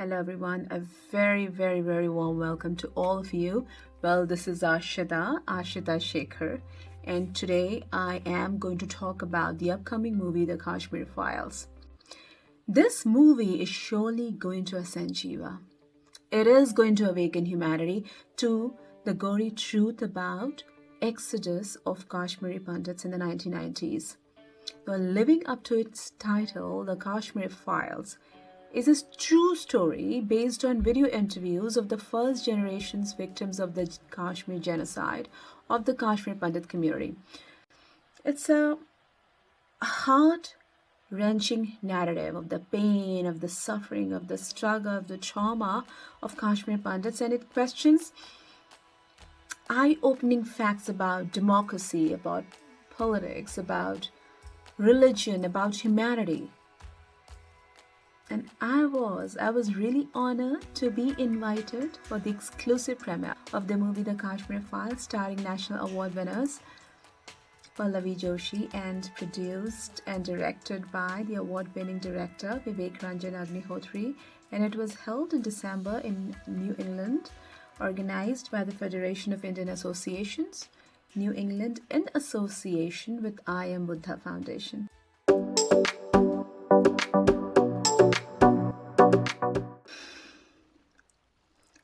Hello everyone, a very warm welcome to all of you. Well, this is Aashita Shekhar, and today I am going to talk about the upcoming movie, The Kashmir Files. This movie is surely going to ascend Shiva. It is going to awaken humanity to the gory truth about exodus of Kashmiri Pandits in the 1990s. Well, living up to its title, The Kashmir Files, is a true story based on video interviews of the first generation's victims of the Kashmir genocide of the Kashmir Pandit community. It's a heart-wrenching narrative of the pain, of the suffering, of the struggle, of the trauma of Kashmir Pandits, and it questions eye-opening facts about democracy, about politics, about religion, about humanity. And I was really honored to be invited for the exclusive premiere of the movie The Kashmir Files, starring National Award winners Pallavi, Joshi, and produced and directed by the award-winning director Vivek Agnihotri. And it was held in December in New England, organized by the Federation of Indian Associations, New England, in association with I Am Buddha Foundation.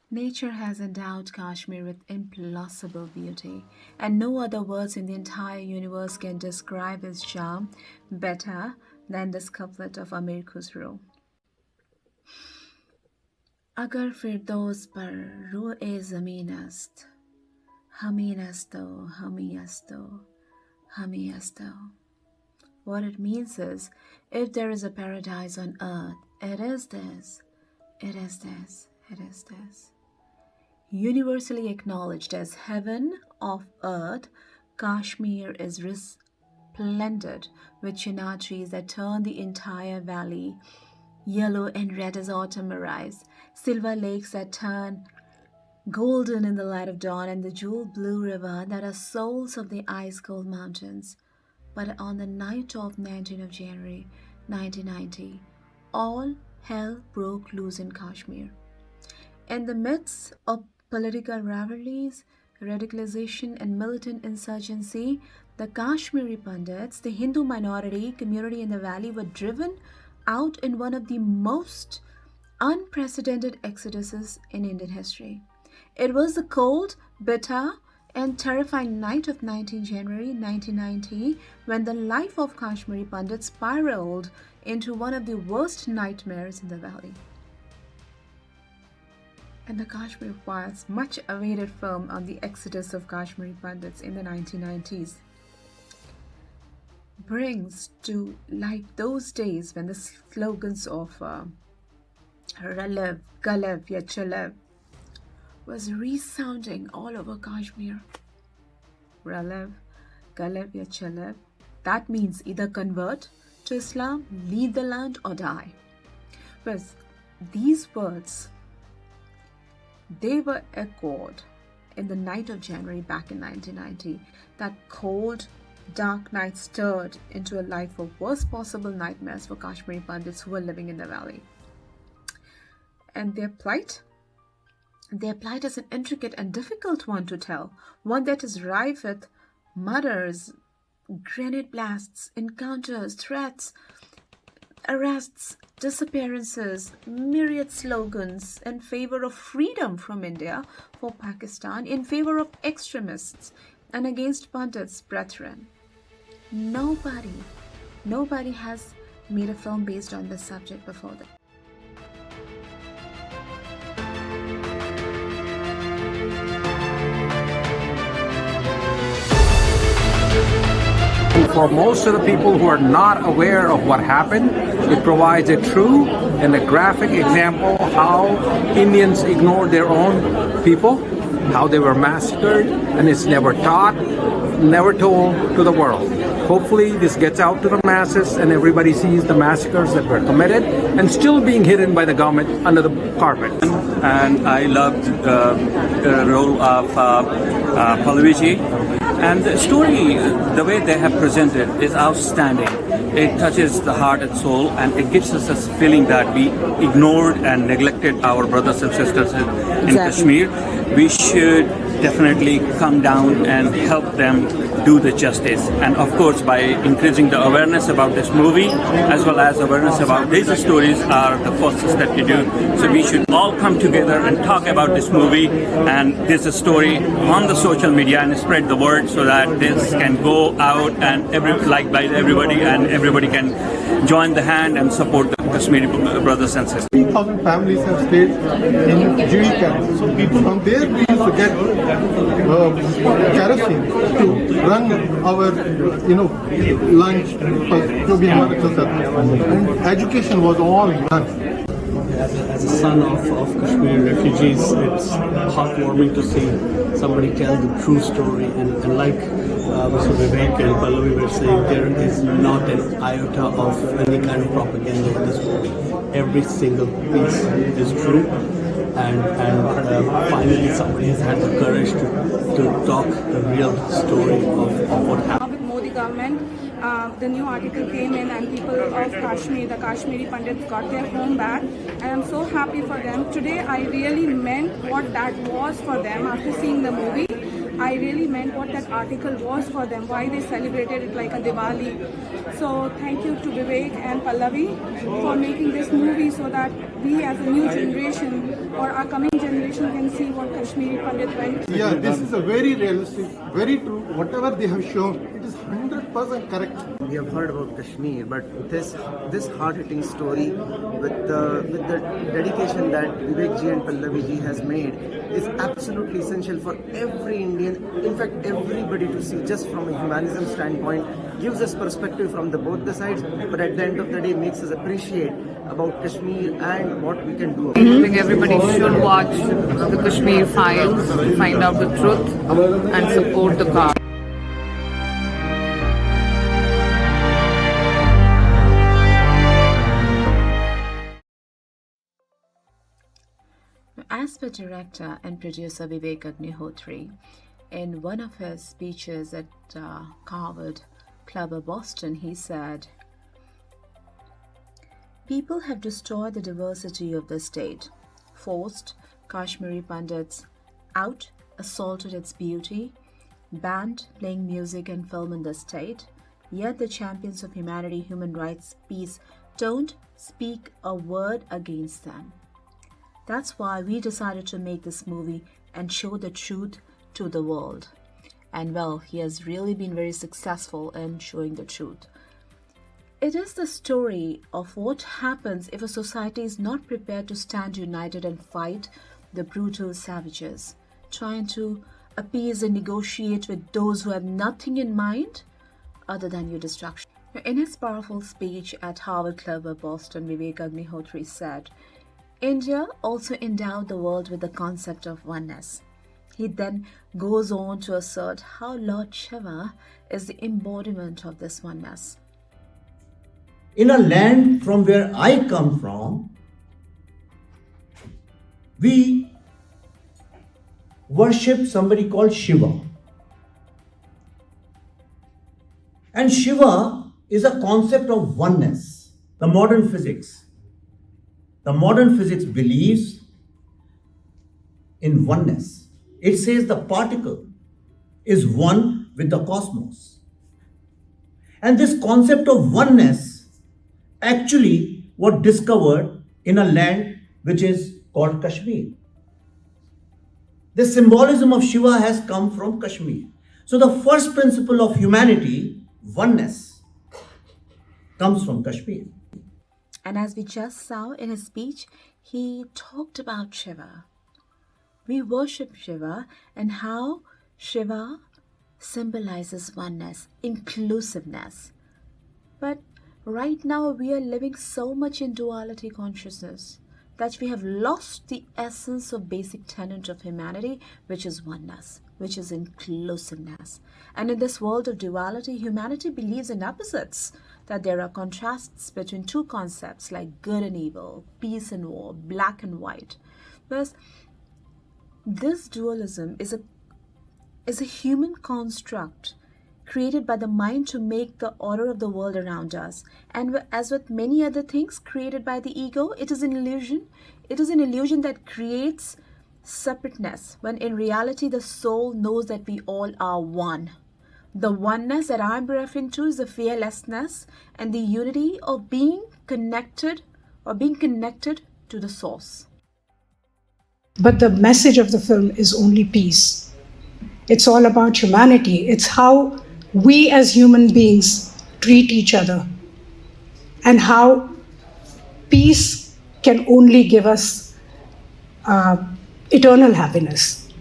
Nature has endowed Kashmir with impossible beauty, and no other words in the entire universe can describe its charm better than this couplet of Amir Khusro. Agar firdos par ruh-e zameen ast, hami asto, hami asto, hami asto. What it means is, if there is a paradise on earth, it is this, it is this, it is this. Universally acknowledged as heaven of earth, Kashmir is resplendent with chinar trees that turn the entire valley yellow and red as autumn arrives, silver lakes that turn golden in the light of dawn, and the jewel blue river that are souls of the ice-cold mountains. But on the night of 19th of January 1990, all hell broke loose in Kashmir. In the midst of political rivalries, radicalization, and militant insurgency, the Kashmiri Pandits, the Hindu minority community in the valley, were driven out in one of the most unprecedented exoduses in Indian history. It was the cold, bitter, and terrifying night of 19 January 1990 when the life of Kashmiri Pandits spiraled into one of the worst nightmares in the valley. And the Kashmir Files, much awaited film on the exodus of Kashmiri Pandits in the 1990s, brings to light those days when the slogans of Ralev, Galev, Ya Chalev was resounding all over Kashmir. Ralev, Galev, Ya Chalev. That means either convert to Islam, leave the land, or die. But these words, they were echoed in the night of January back in 1990. That cold, dark night stirred into a life of worst possible nightmares for Kashmiri Pandits who were living in the valley. And their plight is an intricate and difficult one to tell, one that is rife with murders, grenade blasts, encounters, threats, arrests, disappearances, myriad slogans in favor of freedom from India for Pakistan, in favor of extremists and against Pandits' brethren. Nobody has made a film based on this subject before that. For most of the people who are not aware of what happened, it provides a true and a graphic example how Indians ignored their own people, how they were massacred, and it's never taught, never told to the world. Hopefully this gets out to the masses and everybody sees the massacres that were committed and still being hidden by the government under the carpet. And I loved the role of Pallavi. And the story, the way they have presented, is outstanding. It touches the heart and soul, and it gives us this feeling that we ignored and neglected our brothers and sisters in Kashmir. We should definitely come down and help them do the justice. And of course, by increasing the awareness about this movie, as well as awareness about these stories, are the first step to do. So we should all come together and talk about this movie and this story on the social media and spread the word so that this can go out and by everybody, and everybody can join the hand and support the Kashmiri brothers and sisters. 3,000 families have stayed in GD camps. So people from there we used to get kerosene to run our lunch जो भी हमारा चलता था. And education was all done. As a son of Kashmir refugees, it's heartwarming to see somebody tell the true story. And like Mr. Vivek and Pallavi were saying, there is not an iota of any kind of propaganda in this movie. Every single piece is true. And finally somebody has had the courage to talk the real story of what happened. With Modi government, the new article came in and people of Kashmir, the Kashmiri Pandits got their home back, and I'm so happy for them. Today I really meant what that was for them after seeing the movie. I really meant what that article was for them, why they celebrated it like a Diwali. So thank you to Vivek and Pallavi for making this movie so that we as a new generation or our coming generation can see what Kashmiri Pandit went through. Yeah, this is a very realistic, very true. Whatever they have shown, it is 100% correct. We have heard about Kashmir, but this hard-hitting story with the dedication that Vivek ji and Pallavi ji has made is absolutely essential for every Indian, in fact everybody, to see just from a humanism standpoint. Gives us perspective from both the sides, but at the end of the day makes us appreciate about Kashmir and what we can do. I think everybody should watch the Kashmir Files, find out the truth and support the cause. As per director and producer Vivek Agnihotri, in one of his speeches at Harvard Club of Boston, he said, "People have destroyed the diversity of the state, forced Kashmiri Pandits out, assaulted its beauty, banned playing music and film in the state, yet the champions of humanity, human rights, peace don't speak a word against them. That's why we decided to make this movie and show the truth to the world." And well, he has really been very successful in showing the truth. It is the story of what happens if a society is not prepared to stand united and fight the brutal savages, trying to appease and negotiate with those who have nothing in mind other than your destruction. In his powerful speech at Harvard Club of Boston, Vivek Agnihotri said, "India also endowed the world with the concept of oneness." He then goes on to assert how Lord Shiva is the embodiment of this oneness. In a land from where I come from, we worship somebody called Shiva. And Shiva is a concept of oneness. The modern physics believes in oneness. It says the particle is one with the cosmos. And this concept of oneness actually was discovered in a land which is called Kashmir. The symbolism of Shiva has come from Kashmir. So the first principle of humanity, oneness, comes from Kashmir. And as we just saw in his speech, he talked about Shiva. We worship Shiva and how Shiva symbolizes oneness, inclusiveness. But right now we are living so much in duality consciousness that we have lost the essence of basic tenet of humanity, which is oneness, which is inclusiveness. And in this world of duality, humanity believes in opposites, that there are contrasts between two concepts like good and evil, peace and war, black and white. Whereas this dualism is a is a human construct created by the mind to make the order of the world around us. And as with many other things created by the ego, it is an illusion. It is an illusion that creates separateness, when in reality the soul knows that we all are one. The oneness that I'm referring to is the fearlessness and the unity of being connected to the source. But the message of the film is only peace. It's all about humanity. It's how we as human beings treat each other, and how peace can only give us eternal happiness.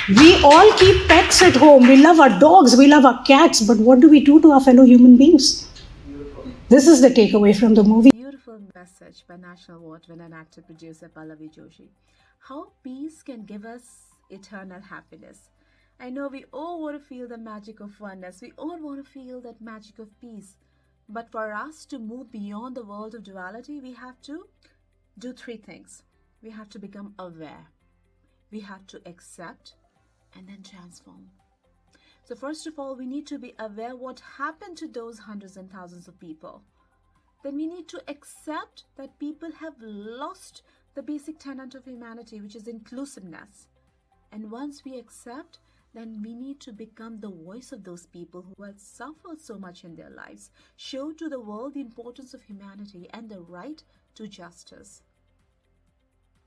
We all keep pets at home. We love our dogs, we love our cats, but what do we do to our fellow human beings? This is the takeaway from the movie. Beautiful message by National Award winner and actor producer Pallavi Joshi. How peace can give us eternal happiness. I know we all want to feel the magic of oneness. We all want to feel that magic of peace. But for us to move beyond the world of duality, we have to do three things. We have to become aware. We have to accept and then transform. So first of all, we need to be aware what happened to those hundreds and thousands of people. Then we need to accept that people have lost the basic tenet of humanity, which is inclusiveness. And once we accept, then we need to become the voice of those people who have suffered so much in their lives. Show to the world the importance of humanity and the right to justice.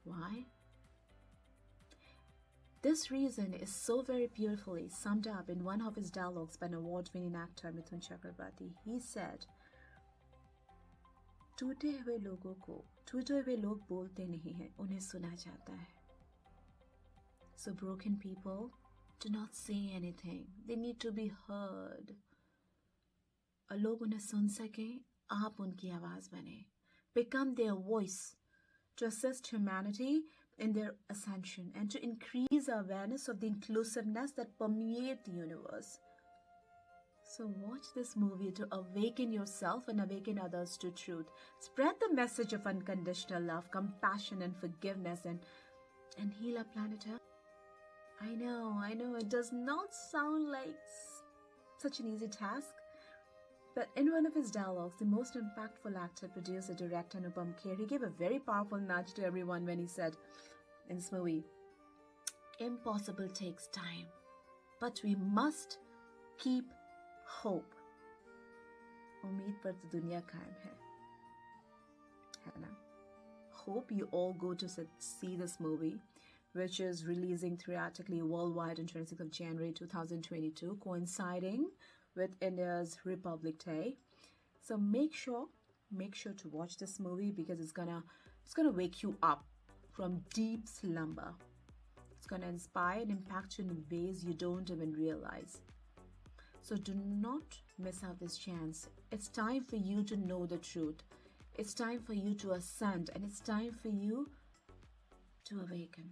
Why? This reason is so very beautifully summed up in one of his dialogues by an award-winning actor Mithun Chakrabarti. He said, टूटे हुए लोगों को टूटे हुए लोग बोलते नहीं हैं, उन्हें सुना जाता है. So broken people do not say anything. They need to be heard. और लोग उन्हें सुन सकें, आप उनकी आवाज बने. Become their voice to assist humanity in their ascension and to increase awareness of the inclusiveness that permeate the universe. So watch this movie to awaken yourself and awaken others to truth. Spread the message of unconditional love, compassion and forgiveness and heal our planet Earth. I know, it does not sound like such an easy task. But in one of his dialogues, the most impactful actor, producer, director Anupam Kher, he gave a very powerful nudge to everyone when he said in this movie, impossible takes time, but we must keep hope. उम्मीद पर तो दुनिया कायम है ना? Hope you all go to see this movie, which is releasing theatrically worldwide on 26th of January 2022, coinciding with India's Republic Day. So make sure to watch this movie because it's gonna wake you up from deep slumber. It's gonna inspire and impact you in ways you don't even realize. So do not miss out this chance. It's time for you to know the truth. It's time for you to ascend, and it's time for you to awaken.